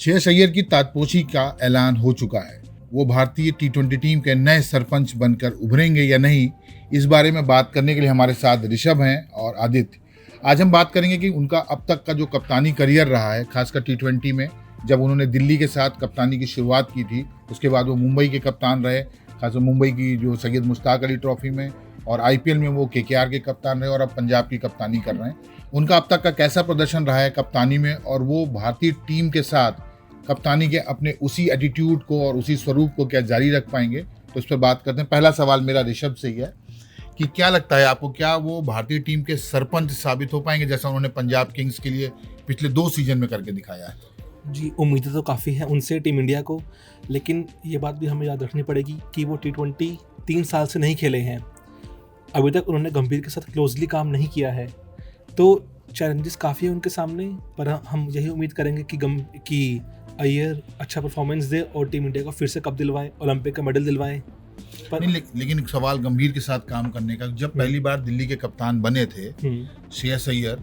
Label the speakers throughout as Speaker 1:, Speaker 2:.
Speaker 1: श्रेयस अय्यर की ताजपोशी का ऐलान हो चुका है। वो भारतीय टी20 टीम के नए सरपंच बनकर उभरेंगे या नहीं, इस बारे में बात करने के लिए हमारे साथ ऋषभ हैं और आदित्य। आज हम बात करेंगे कि उनका अब तक का जो कप्तानी करियर रहा है, खासकर टी20 में, जब उन्होंने दिल्ली के साथ कप्तानी की शुरुआत की थी, उसके बाद वो मुंबई के कप्तान रहे, खासकर मुंबई की जो सैयद मुश्ताक अली ट्रॉफी में, और आईपीएल में वो केकेआर के कप्तान रहे और अब पंजाब की कप्तानी कर रहे हैं। उनका अब तक का कैसा प्रदर्शन रहा है कप्तानी में, और वो भारतीय टीम के साथ कप्तानी के अपने उसी एटीट्यूड को और उसी स्वरूप को क्या जारी रख पाएंगे, तो इस पर बात करते हैं। पहला सवाल मेरा ऋषभ से ही है कि क्या लगता है आपको, क्या वो भारतीय टीम के सरपंच साबित हो पाएंगे, जैसा उन्होंने पंजाब किंग्स के लिए पिछले 2 सीजन में करके दिखाया है?
Speaker 2: जी, उम्मीदें तो काफ़ी हैं उनसे टीम इंडिया को, लेकिन ये बात भी हमें याद रखनी पड़ेगी कि वो टी20 3 साल से नहीं खेले हैं। अभी तक उन्होंने गंभीर के साथ क्लोजली काम नहीं किया है, तो चैलेंजेस काफ़ी हैं उनके सामने। पर हम यही उम्मीद करेंगे कि अय्यर अच्छा परफॉर्मेंस दे और टीम इंडिया को फिर से कप दिलवाएं, ओलंपिक का मेडल दिलवाएं। पर
Speaker 1: लेकिन एक सवाल गंभीर के साथ काम करने का, जब पहली बार दिल्ली के कप्तान बने थे श्रेयस अय्यर,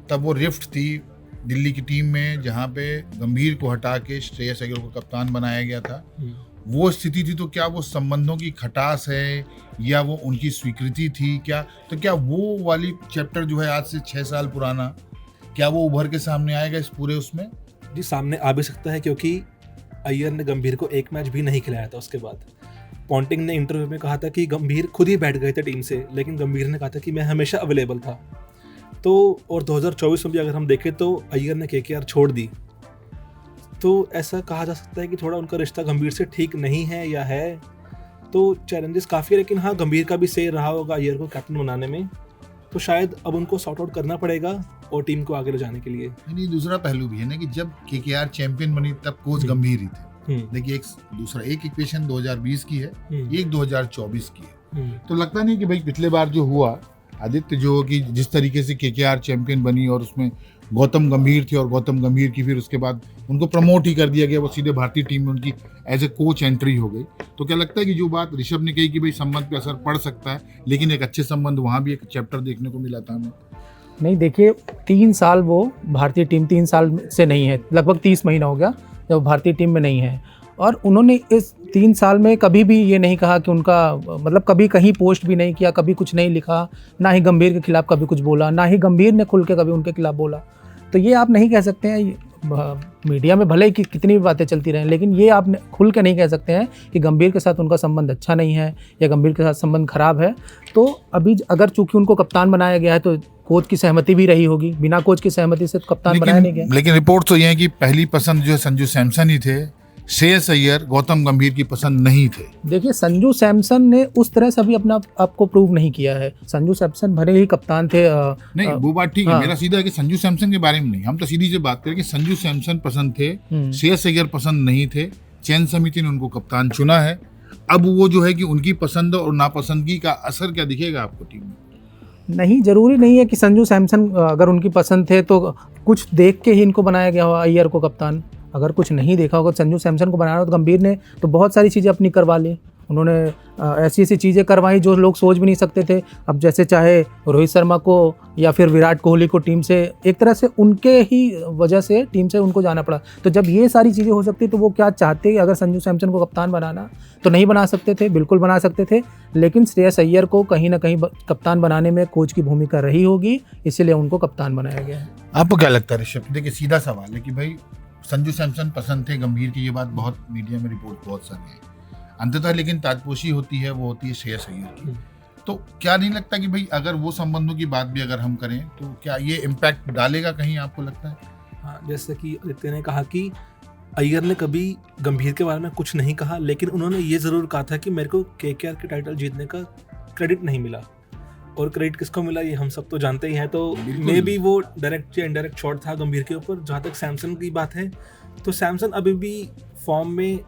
Speaker 1: तब वो रिफ्ट थी दिल्ली की टीम में, जहाँ पे गंभीर को हटा के श्रेयस अय्यर को कप्तान बनाया गया था। वो स्थिति थी, तो क्या वो संबंधों की खटास है या वो उनकी स्वीकृति थी क्या? तो क्या वो वाली चैप्टर जो है आज से 6 साल पुराना, क्या वो उभर के सामने आएगा इस पूरे उसमें?
Speaker 2: जी, सामने आ भी सकता है, क्योंकि अय्यर ने गंभीर को एक मैच भी नहीं खिलाया था। उसके बाद पॉन्टिंग ने इंटरव्यू में कहा था कि गंभीर खुद ही बैठ गए थे टीम से, लेकिन गंभीर ने कहा था कि मैं हमेशा अवेलेबल था। तो और 2024 में भी अगर हम देखें तो अय्यर ने केकेआर छोड़ दी, तो ऐसा कहा जा सकता है कि थोड़ा उनका रिश्ता गंभीर से ठीक नहीं है या है। तो चैलेंजेस काफ़ी है, लेकिन हाँ, गंभीर का भी सही रहा होगा अय्यर को कैप्टन बनाने में, तो शायद अब उनको सॉर्ट आउट करना पड़ेगा और टीम को आगे ले जाने के लिए।
Speaker 1: नहीं, दूसरा पहलू भी है ना कि जब केकेआर चैंपियन बनी तब कोच गंभीर ही थे। देखिए, एक इक्वेशन 2020 की है, एक 2024 की है। तो लगता नहीं कि भाई पिछले बार जो हुआ आदित्य, जो कि जिस तरीके से केकेआर चैंपियन बनी और उसमें गौतम गंभीर थे और गौतम गंभीर की फिर उसके बाद उनको प्रमोट ही कर दिया गया, वो सीधे भारतीय टीम में उनकी एज ए कोच एंट्री हो गई। तो क्या लगता है कि जो बात ऋषभ ने कही कि भाई संबंध पे असर पड़ सकता है, लेकिन एक अच्छे संबंध वहाँ भी एक चैप्टर देखने को मिला था हमें?
Speaker 3: नहीं, देखिए, 3 साल वो भारतीय टीम 3 साल से नहीं है, लगभग 30 महीना हो गया जब भारतीय टीम में नहीं है। और उन्होंने इस 3 साल में कभी भी ये नहीं कहा कि उनका मतलब कभी कहीं पोस्ट भी नहीं किया, कभी कुछ नहीं लिखा, ना ही गंभीर के खिलाफ कभी कुछ बोला, ना ही गंभीर ने खुल के कभी उनके खिलाफ बोला। तो ये आप नहीं कह सकते हैं, मीडिया में भले ही कितनी भी बातें चलती रहें, लेकिन ये आप खुल के नहीं कह सकते हैं कि गंभीर के साथ उनका संबंध अच्छा नहीं है या गंभीर के साथ संबंध खराब है। तो अभी अगर चूंकि उनको कप्तान बनाया गया है तो कोच की सहमति भी रही होगी, बिना कोच की सहमति से तो कप्तान बनाया नहीं गया।
Speaker 1: लेकिन रिपोर्ट तो ये है कि पहली पसंद जो है संजू सैमसन ही थे, श्रेयस अय्यर गौतम गंभीर की पसंद नहीं थे।
Speaker 3: देखिए, संजू सैमसन ने उस तरह से अभी अपना आपको प्रूव नहीं किया है। संजू सैमसन भले ही कप्तान थे,
Speaker 1: नहीं वो बात ठीक है। मेरा सीधा है कि संजू सैमसन के बारे में नहीं, हम तो सीधी से बात करें कि संजू सैमसन पसंद थे, श्रेयस अय्यर पसंद नहीं थे। चयन समिति ने उनको कप्तान चुना है। अब वो जो है कि उनकी पसंद और नापसंदगी का असर क्या दिखेगा आपको टीम में?
Speaker 3: नहीं, जरूरी नहीं है कि संजू सैमसन अगर उनकी पसंद थे तो कुछ देख के ही इनको बनाया गया हो अय्यर को कप्तान। अगर कुछ नहीं देखा होगा संजू सैमसन को बनाना हो तो गंभीर ने तो बहुत सारी चीज़ें अपनी करवा ली। उन्होंने ऐसी ऐसी चीज़ें करवाई जो लोग सोच भी नहीं सकते थे। अब जैसे चाहे रोहित शर्मा को या फिर विराट कोहली को टीम से एक तरह से उनके ही वजह से टीम से उनको जाना पड़ा। तो जब ये सारी चीज़ें हो सकती तो वो क्या चाहते, अगर संजू सैमसन को कप्तान बनाना तो नहीं बना सकते थे, बिल्कुल बना सकते थे। लेकिन श्रेयस अय्यर को कहीं ना कहीं कप्तान बनाने में कोच की भूमिका रही होगी, इसीलिए उनको कप्तान बनाया गया है।
Speaker 1: आपको क्या लगता है ऋषभ? देखिए, सीधा सवाल है कि भाई संजू सैमसन पसंद थे गंभीर की, ये बात बहुत मीडिया में रिपोर्ट बहुत सारी है अंततः, लेकिन ताजपोशी होती है वो होती है श्रेयस अय्यर की। तो क्या नहीं लगता कि भाई अगर वो संबंधों की बात भी अगर हम करें तो क्या ये इम्पैक्ट डालेगा कहीं, आपको लगता है?
Speaker 2: हाँ, जैसे कि आदित्य ने कहा कि अय्यर ने कभी गंभीर के बारे में कुछ नहीं कहा, लेकिन उन्होंने ये ज़रूर कहा था कि मेरे को केकेआर के टाइटल जीतने का क्रेडिट नहीं मिला। और क्रेडिट किसको मिला ये हम सब तो जानते ही हैं। तो मे बी वो डायरेक्ट या इनडायरेक्ट शॉट था गंभीर के ऊपर। जहाँ तक सैमसन की बात है तो सैमसन अभी भी फॉर्म में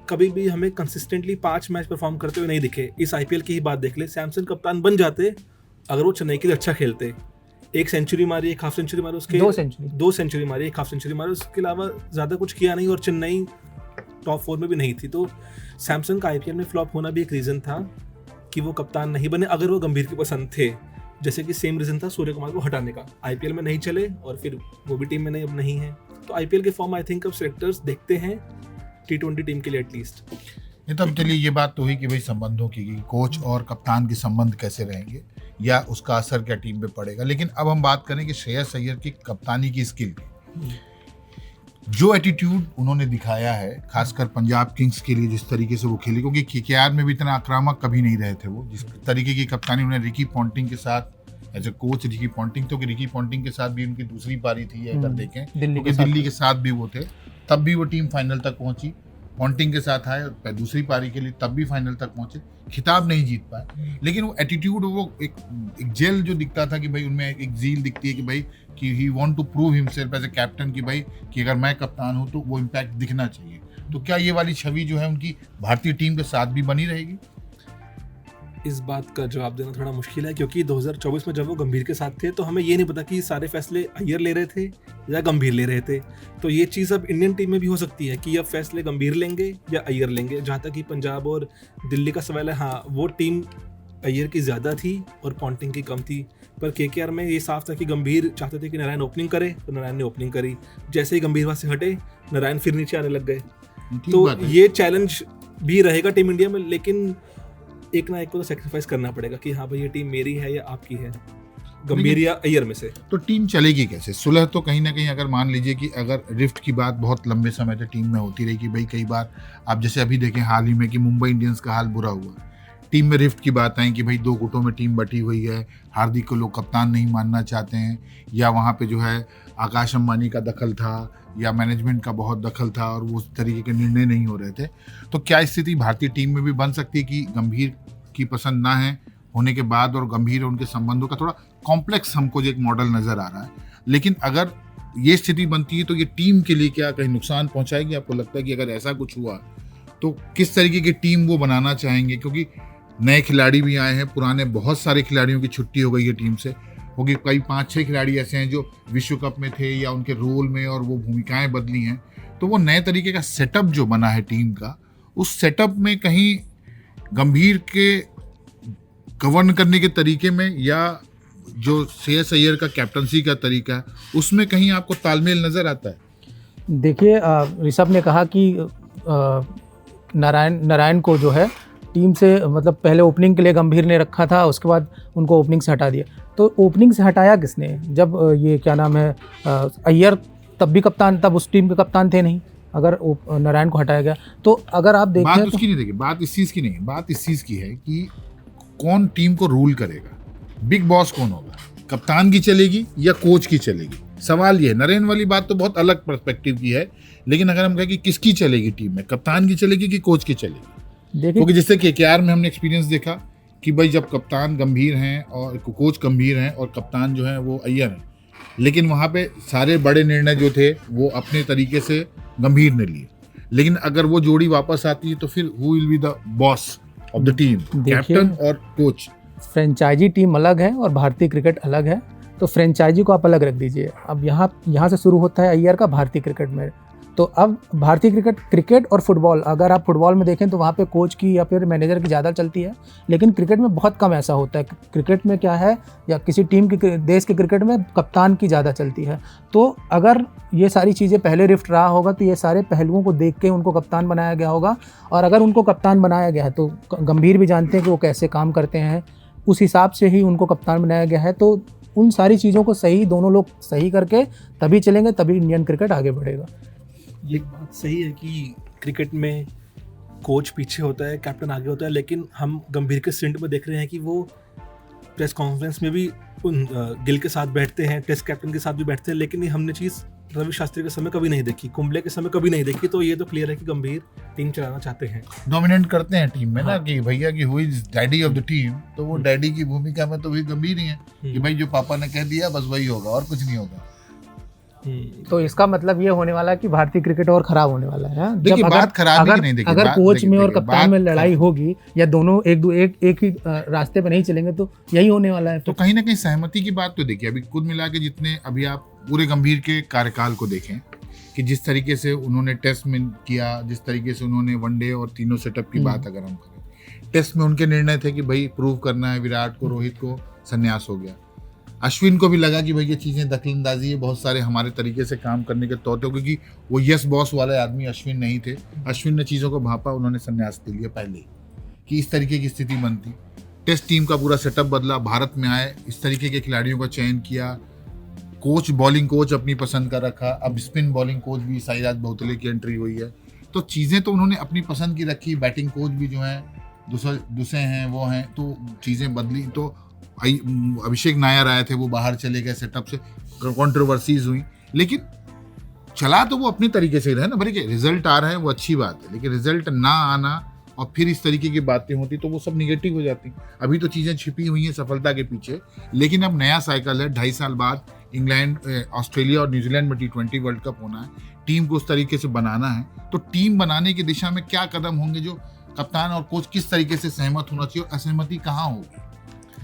Speaker 2: कभी भी हमें कंसिस्टेंटली 5 मैच परफॉर्म करते हुए नहीं दिखे। इस आईपीएल की ही बात देख ले, सैमसन कप्तान बन जाते अगर वो चेन्नई के लिए अच्छा खेलते। 1 सेंचुरी मारी, 1 हाफ सेंचुरी मारी, उसके 2 सेंचुरी मारी, 1 हाफ सेंचुरी मारी, उसके अलावा ज़्यादा कुछ किया नहीं और चेन्नई टॉप 4 में भी नहीं थी। तो सैमसन का आईपीएल में फ्लॉप होना भी एक रीज़न था कि वो कप्तान नहीं बने अगर वो गंभीर की पसंद थे। जैसे कि सेम रीज़न था सूर्य कुमार को हटाने का, आईपीएल में नहीं चले और फिर वो भी टीम में नहीं अब नहीं है। तो आईपीएल के फॉर्म आई थिंक अब सेलेक्टर्स देखते हैं T20 टीम के लिए एटलीस्ट।
Speaker 1: ये तब चलिए ये बात तो हुई कि भाई संबंधों की, कि कोच और कप्तान के संबंध कैसे रहेंगे या उसका असर क्या टीम पे पड़ेगा। लेकिन अब हम बात करें कि श्रेयस अय्यर की कप्तानी की स्किल की, जो एटीट्यूड उन्होंने दिखाया है खासकर पंजाब किंग्स के लिए, जिस तरीके से वो खेले, क्योंकि केकेआर में भी इतना आक्रामक कभी नहीं रहे थे वो, जिस तरीके की कप्तानी उन्होंने रिकी पॉन्टिंग के साथ as a coach, Ricky Ponting तो कि रिकी पॉन्टिंग के साथ भी उनकी दूसरी पारी थी अगर देखें, दिल्ली के साथ भी वो थे, तब भी वो टीम फाइनल तक पहुंची। पॉन्टिंग के साथ आए और दूसरी पारी के लिए तब भी फाइनल तक पहुंचे, खिताब नहीं जीत पाए, लेकिन वो एटीट्यूड, वो एक जेल जो दिखता था कि भाई उनमें एक जील दिखती है कि भाई कि he want to prove himself as a captain, कि भाई कि अगर मैं कप्तान हूं तो वो इम्पैक्ट दिखना चाहिए। तो क्या ये वाली छवि जो है उनकी भारतीय टीम के साथ भी बनी रहेगी?
Speaker 2: इस बात का जवाब देना थोड़ा मुश्किल है, क्योंकि 2024 में जब वो गंभीर के साथ थे तो हमें ये नहीं पता कि सारे फैसले अय्यर ले रहे थे या गंभीर ले रहे थे। तो ये चीज़ अब इंडियन टीम में भी हो सकती है कि अब फैसले गंभीर लेंगे या अय्यर लेंगे। जहाँ तक कि पंजाब और दिल्ली का सवाल है, हाँ वो टीम अय्यर की ज़्यादा थी और पॉन्टिंग की कम थी, पर केकेआर में ये साफ था कि गंभीर चाहते थे कि नारायण ओपनिंग करे, तो नारायण ने ओपनिंग करी। जैसे ही गंभीर वहाँ से हटे, नारायण फिर नीचे आने लग गए। तो ये चैलेंज भी रहेगा टीम इंडिया में, लेकिन एक ना एक को तो सेक्रीफाइस करना पड़ेगा कि हाँ भाई ये टीम मेरी है या आपकी है, गंभीर या अय्यर में से।
Speaker 1: तो टीम चलेगी कैसे? सुलह तो कहीं ना कहीं, अगर मान लीजिए कि अगर रिफ्ट की बात बहुत लंबे समय से टीम में होती रही कि भाई कई बार आप जैसे अभी देखें हाल ही में कि मुंबई इंडियंस का हाल बुरा हुआ, टीम में रिफ्ट की बात आई कि भाई दो गुटों में टीम बटी हुई है, हार्दिक को लोग कप्तान नहीं मानना चाहते हैं, या वहाँ पे जो है आकाश अंबानी का दखल था या मैनेजमेंट का बहुत दखल था और वो उस तरीके के निर्णय नहीं हो रहे थे। तो क्या स्थिति भारतीय टीम में भी बन सकती है कि गंभीर की पसंद ना है होने के बाद और गंभीर और उनके संबंधों का थोड़ा कॉम्प्लेक्स हमको जो एक मॉडल नजर आ रहा है, लेकिन अगर ये स्थिति बनती है तो ये टीम के लिए क्या कहीं नुकसान पहुंचाएगी? आपको लगता है कि अगर ऐसा कुछ हुआ तो किस तरीके की टीम वो बनाना चाहेंगे? क्योंकि नए खिलाड़ी भी आए हैं, पुराने बहुत सारे खिलाड़ियों की छुट्टी हो गई है टीम से, क्योंकि कई 5-6 खिलाड़ी ऐसे हैं जो विश्व कप में थे या उनके रोल में और वो भूमिकाएं बदली हैं। तो वो नए तरीके का सेटअप जो बना है टीम का, उस सेटअप में कहीं गंभीर के गवर्न करने के तरीके में या जो श्रेयस अय्यर का कैप्टनसी का तरीका है उसमें कहीं आपको तालमेल नजर आता है?
Speaker 3: देखिए, ऋषभ ने कहा कि नारायण को जो है टीम से, मतलब पहले ओपनिंग के लिए गंभीर ने रखा था, उसके बाद उनको ओपनिंग से हटा दिया। तो ओपनिंग से हटाया किसने? जब ये क्या नाम है, अय्यर तब भी कप्तान, तब उस टीम के कप्तान थे नहीं, अगर नारायण को हटाया गया। तो अगर आप देखें,
Speaker 1: बात उसकी नहीं, देखिए बात इस चीज़ की नहीं है, बात इस चीज़ की है कि कौन टीम को रूल करेगा, बिग बॉस कौन होगा, कप्तान की चलेगी या कोच की चलेगी? सवाल ये है। नरेन वाली बात तो बहुत अलग पर्सपेक्टिव की है, लेकिन अगर हम कहें कि किसकी चलेगी टीम में, कप्तान की चलेगी कि कोच की चलेगी? क्योंकि जिससे केकेआर में हमने एक्सपीरियंस देखा कि भाई जब कप्तान गंभीर हैं और कोच गंभीर हैं और कप्तान जो है वो अय्यर हैं, लेकिन वहाँ पे सारे बड़े निर्णय जो थे वो अपने तरीके से गंभीर ने लिए, लेकिन अगर वो जोड़ी वापस आती है तो फिर who will be the boss of the team, captain और कोच?
Speaker 3: फ्रेंचाइजी टीम अलग है और भारतीय क्रिकेट अलग है, तो फ्रेंचाइजी को आप अलग रख दीजिए। अब यहाँ से शुरू होता है अय्यर का भारतीय क्रिकेट में। तो अब भारतीय क्रिकेट और फुटबॉल, अगर आप फुटबॉल में देखें तो वहाँ पे कोच की या फिर मैनेजर की ज़्यादा चलती है, लेकिन क्रिकेट में बहुत कम ऐसा होता है। क्रिकेट में क्या है, या किसी टीम की, देश के क्रिकेट में कप्तान की ज़्यादा चलती है। तो अगर ये सारी चीज़ें पहले रिफ्ट रहा होगा तो ये सारे पहलुओं को देख के उनको कप्तान बनाया गया होगा, और अगर उनको कप्तान बनाया गया है तो गंभीर भी जानते हैं कि वो कैसे काम करते हैं, उस हिसाब से ही उनको कप्तान बनाया गया है। तो उन सारी चीज़ों को सही, दोनों लोग सही करके तभी चलेंगे, तभी इंडियन क्रिकेट आगे बढ़ेगा।
Speaker 2: ये बात सही है कि क्रिकेट में कोच पीछे होता है, कैप्टन आगे होता है, लेकिन हम गंभीर के स्टिंट में देख रहे हैं कि वो प्रेस कॉन्फ्रेंस में भी उन गिल के साथ बैठते हैं, टेस्ट कैप्टन के साथ भी बैठते हैं, लेकिन ये हमने चीज़ रवि शास्त्री के समय कभी नहीं देखी, कुंबले के समय कभी नहीं देखी। तो ये तो क्लियर है कि गंभीर टीम चलाना चाहते हैं,
Speaker 1: डोमिनेट करते हैं टीम में। हाँ। ना कि भैया की who is daddy of the team, तो वो डैडी की भूमिका में तो भी गंभीर ही है कि भाई जो पापा ने कह दिया बस वही होगा और कुछ नहीं होगा।
Speaker 3: तो इसका मतलब ये होने वाला है कि भारतीय क्रिकेट और खराब होने वाला है।
Speaker 1: देखिए बात खराब ही नहीं, देखिए
Speaker 3: अगर कोच में और कप्तान में लड़ाई होगी या दोनों एक ही रास्ते पे नहीं चलेंगे तो यही होने वाला है।
Speaker 1: तो कहीं ना कहीं सहमति की बात तो देखिए, अभी कुल मिला के जितने अभी आप पूरे गंभीर के कार्यकाल को देखें कि जिस तरीके से उन्होंने टेस्ट में किया, जिस तरीके से उन्होंने वनडे और तीनों सेटअप की बात अगर हम करें, टेस्ट में उनके निर्णय थे कि भाई प्रूव करना है विराट को, रोहित को, संन्यास हो गया। अश्विन को भी लगा कि भाई ये चीज़ें दखलंदाजी है, बहुत सारे हमारे तरीके से काम करने के तौर थे, क्योंकि वो यस बॉस वाले आदमी अश्विन नहीं थे। अश्विन ने चीज़ों को भापा, उन्होंने संन्यास ले लिया पहले ही कि इस तरीके की स्थिति बनती। टेस्ट टीम का पूरा सेटअप बदला, भारत में आए, इस तरीके के खिलाड़ियों का चयन किया, कोच बॉलिंग कोच अपनी पसंद का रखा, अब स्पिन बॉलिंग कोच भी साईराज भोसले की एंट्री हुई है। तो चीज़ें तो उन्होंने अपनी पसंद की रखी, बैटिंग कोच भी जो हैं दूसरे हैं वो हैं, तो चीज़ें बदली। तो अभिषेक नायर आए थे, वो बाहर चले गए सेटअप से, कंट्रोवर्सीज हुई, लेकिन चला तो वो अपने तरीके से ही रहे ना। भले के रिजल्ट आ रहे हैं वो अच्छी बात है, लेकिन रिजल्ट ना आना और फिर इस तरीके की बातें होती तो वो सब निगेटिव हो जाती। अभी तो चीज़ें छिपी हुई हैं सफलता के पीछे, लेकिन अब नया साइकिल है, 2.5 साल बाद इंग्लैंड, ऑस्ट्रेलिया और न्यूजीलैंड में T20 वर्ल्ड कप होना है, टीम को उस तरीके से बनाना है। तो टीम बनाने की दिशा में क्या कदम होंगे, जो कप्तान और कोच किस तरीके से सहमत होना चाहिए, और असहमति कहाँ होगी,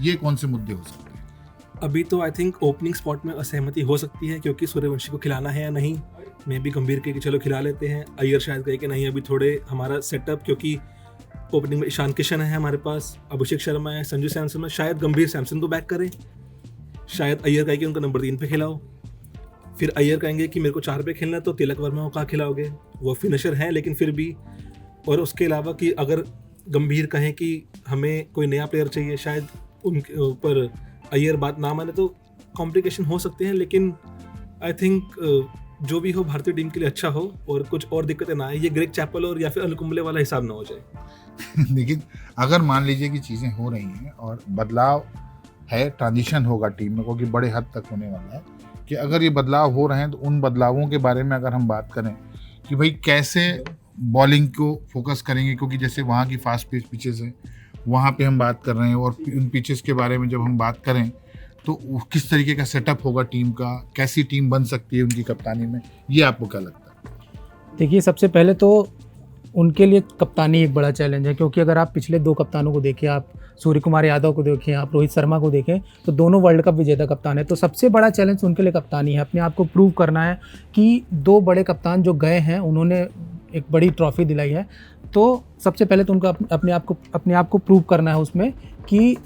Speaker 1: ये कौन से मुद्दे हो सकते हैं?
Speaker 2: अभी तो आई थिंक ओपनिंग स्पॉट में असहमति हो सकती है, क्योंकि सूर्यवंशी को खिलाना है या नहीं। मैं भी गंभीर के कि चलो खिला लेते हैं, अय्यर शायद कहे कि नहीं अभी थोड़े हमारा सेटअप, क्योंकि ओपनिंग में ईशान किशन है हमारे पास, अभिषेक शर्मा है, संजू सैमसन है, शायद गंभीर सैमसन को बैक करें, शायद अय्यर कहे कि उनका नंबर 3 पे खिलाओ, फिर अय्यर कहेंगे कि मेरे को 4 पे खेलना है, तो तिलक वर्मा को कहाँ खिलाओगे, वो फिनिशर हैं लेकिन फिर भी। और उसके अलावा कि अगर गंभीर कहें कि हमें कोई नया प्लेयर चाहिए, शायद उनके ऊपर अय्यर बात ना माने तो कॉम्प्लिकेशन हो सकते हैं। लेकिन आई थिंक जो भी हो भारतीय टीम के लिए अच्छा हो और कुछ और दिक्कतें ना आए, ये ग्रेग चैपल और या फिर अनिल कुंबले वाला हिसाब ना हो जाए।
Speaker 1: लेकिन अगर मान लीजिए कि चीज़ें हो रही हैं और बदलाव है, ट्रांजिशन होगा टीम में, क्योंकि बड़े हद तक होने वाला है, कि अगर ये बदलाव हो रहे हैं तो उन बदलावों के बारे में अगर हम बात करें कि भाई कैसे बॉलिंग को फोकस करेंगे, क्योंकि जैसे वहाँ की फास्ट पेस पिचेस हैं, वहाँ पे हम बात कर रहे हैं, और उन पिचेस के बारे में जब हम बात करें तो किस तरीके का सेटअप होगा टीम का, कैसी टीम बन सकती है उनकी कप्तानी में, ये आपको क्या लगता है?
Speaker 3: देखिए, सबसे पहले तो उनके लिए कप्तानी एक बड़ा चैलेंज है, क्योंकि अगर आप पिछले 2 कप्तानों को देखें, आप सूर्य कुमार यादव को देखें, आप रोहित शर्मा को देखें, तो दोनों वर्ल्ड कप विजेता कप्तान है। तो सबसे बड़ा चैलेंज उनके लिए कप्तानी है, अपने आप को प्रूव करना है कि 2 बड़े कप्तान जो गए हैं उन्होंने एक बड़ी ट्रॉफी दिलाई है। तो सबसे पहले तो उनको अपने आप को प्रूव करना है उसमें कि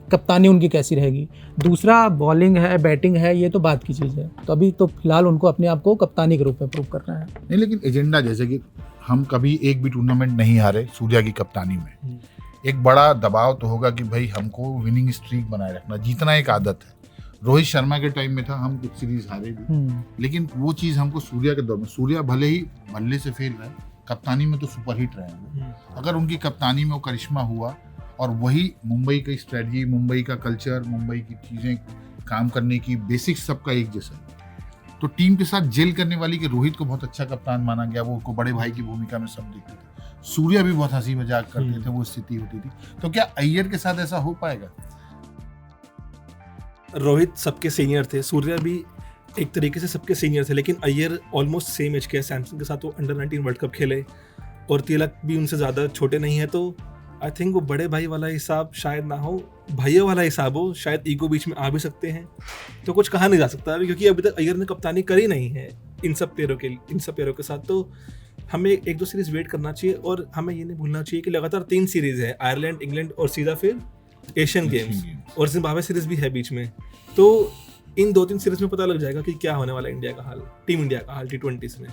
Speaker 3: कप्तानी उनकी कैसी रहेगी। दूसरा बॉलिंग है, बैटिंग है, ये तो बात की चीज़ है। तो अभी तो फिलहाल उनको अपने आप को कप्तानी के रूप में प्रूव करना है।
Speaker 1: नहीं, लेकिन एजेंडा, जैसे कि हम कभी एक भी टूर्नामेंट नहीं हारे सूर्या की कप्तानी में, एक बड़ा दबाव तो होगा कि भाई हमको विनिंग स्ट्रीक बनाए रखना, जीतना एक आदत है। रोहित शर्मा के टाइम में था, हम कुछ सीरीज हारे भी, लेकिन वो चीज़ हमको सूर्या के दौर में, सूर्या भले ही बल्ले से फेल रहे, कप्तानी में तो सुपरहिट रहे हैं। अगर उनकी कप्तानी में वो करिश्मा हुआ और वही मुंबई की स्ट्रेटजी, मुंबई का कल्चर, मुंबई की चीज़ें, काम करने की बेसिक्स सबका एक जैसा, तो टीम के साथ जेल करने वाली कि रोहित को बहुत अच्छा कप्तान माना गया, वो उनको बड़े भाई की भूमिका में सब देखते थे। सूर्या भी बहुत हंसी मजाक करते थे, वो स्थिति होती थी। तो क्या अय्यर के साथ ऐसा हो पाएगा?
Speaker 2: रोहित सबके सीनियर थे, सूर्या भी एक तरीके से सबके सीनियर थे, लेकिन अय्यर ऑलमोस्ट सेम एज के, सैमसंग के साथ वो अंडर 19 वर्ल्ड कप खेले, और तिलक भी उनसे ज़्यादा छोटे नहीं है। तो आई थिंक वो बड़े भाई वाला हिसाब शायद ना हो, भाइयों वाला हिसाब हो, शायद ईगो बीच में आ भी सकते हैं। तो कुछ कहा नहीं जा सकता अभी, क्योंकि अभी तक अय्यर ने कप्तानी करी नहीं है इन सब पेयरों के साथ। तो हमें 1-2 सीरीज वेट करना चाहिए, और हमें ये नहीं भूलना चाहिए कि लगातार 3 सीरीज है, आयरलैंड, इंग्लैंड और सीधा फिर एशियन गेम्स, और जिम्बाब्वे सीरीज भी है बीच में। तो इन 2-3 सीरीज में पता लग जाएगा कि क्या होने वाला इंडिया का हाल, टीम इंडिया का हाल T20s में।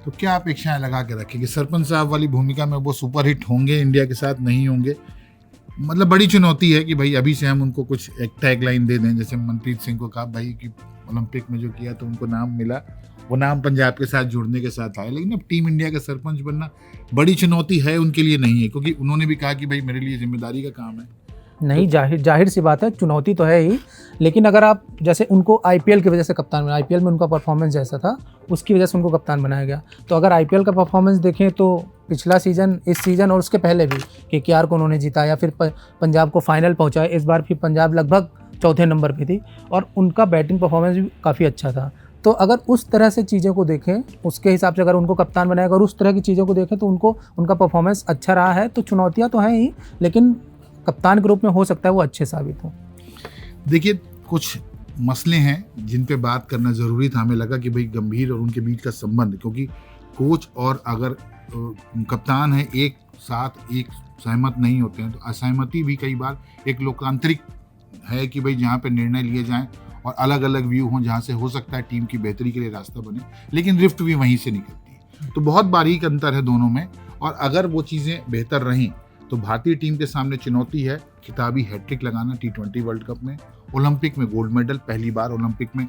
Speaker 1: तो क्या अपेक्षाएं लगा के रखें कि सरपंच साहब वाली भूमिका में वो सुपरहिट होंगे इंडिया के साथ, नहीं होंगे? मतलब बड़ी चुनौती है कि भाई अभी से हम उनको कुछ एक टैगलाइन दे दें, जैसे मनप्रीत सिंह को कहा भाई कि ओलंपिक में जो किया तो उनको नाम मिला, वो नाम पंजाब के साथ जुड़ने के साथ आया, लेकिन अब टीम इंडिया का सरपंच बनना बड़ी चुनौती है उनके लिए, नहीं है? क्योंकि उन्होंने भी कहा कि भाई मेरे लिए जिम्मेदारी का काम है।
Speaker 3: नहीं, जाहिर सी बात है, चुनौती तो है ही, लेकिन अगर आप जैसे उनको आईपीएल की वजह से कप्तान बनाया, आईपीएल में उनका परफॉर्मेंस जैसा था उसकी वजह से उनको कप्तान बनाया गया। तो अगर आईपीएल का परफॉर्मेंस देखें तो पिछला सीज़न, इस सीज़न और उसके पहले भी केकेआर को उन्होंने जिताया, फिर पंजाब को फाइनल पहुँचाया। इस बार फिर पंजाब लगभग 4थे नंबर पर थी, और उनका बैटिंग परफॉर्मेंस भी काफ़ी अच्छा था। तो अगर उस तरह से चीज़ों को देखें, उसके हिसाब से अगर उनको कप्तान बनाया, अगर उस तरह की चीज़ों को देखें तो उनका परफॉर्मेंस अच्छा रहा है। तो चुनौतियाँ तो हैं ही, लेकिन कप्तान के रूप में हो सकता है वो अच्छे साबित हो।
Speaker 1: देखिए, कुछ मसले हैं जिन पे बात करना ज़रूरी था। हमें लगा कि भाई गंभीर और उनके बीच का संबंध, क्योंकि कोच और अगर कप्तान है एक साथ एक सहमत नहीं होते हैं, तो असहमति भी कई बार एक लोकतांत्रिक है कि भाई जहाँ पे निर्णय लिए जाएं और अलग अलग व्यू हों जहाँ से हो सकता है टीम की बेहतरी के लिए रास्ता बने, लेकिन रिफ्ट भी वहीं से निकलती है। तो बहुत बारीक अंतर है दोनों में, और अगर वो चीज़ें बेहतर रहीं तो भारतीय टीम के सामने चुनौती है खिताबी हैट्रिक लगाना T20 वर्ल्ड कप में, ओलंपिक में गोल्ड मेडल, पहली बार ओलंपिक में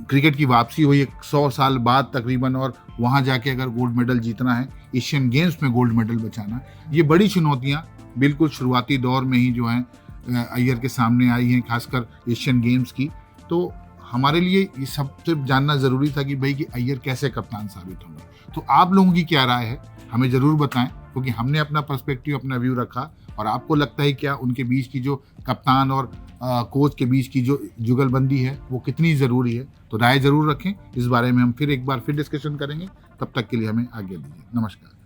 Speaker 1: क्रिकेट की वापसी हुई 100 साल बाद तकरीबन, और वहाँ जाके अगर गोल्ड मेडल जीतना है, एशियन गेम्स में गोल्ड मेडल बचाना, ये बड़ी चुनौतियाँ बिल्कुल शुरुआती दौर में ही जो हैं अय्यर के सामने आई हैं, खासकर एशियन गेम्स की। तो हमारे लिए ये सबसे जानना ज़रूरी था कि भाई कि अय्यर कैसे कप्तान साबित होंगे। तो आप लोगों की क्या राय है हमें ज़रूर बताएं, क्योंकि हमने अपना पर्सपेक्टिव, अपना व्यू रखा, और आपको लगता है क्या उनके बीच की जो कप्तान और कोच के बीच की जो जुगलबंदी है वो कितनी ज़रूरी है। तो राय ज़रूर रखें, इस बारे में हम फिर एक बार डिस्कशन करेंगे। तब तक के लिए हमें आज्ञा दीजिए। नमस्कार।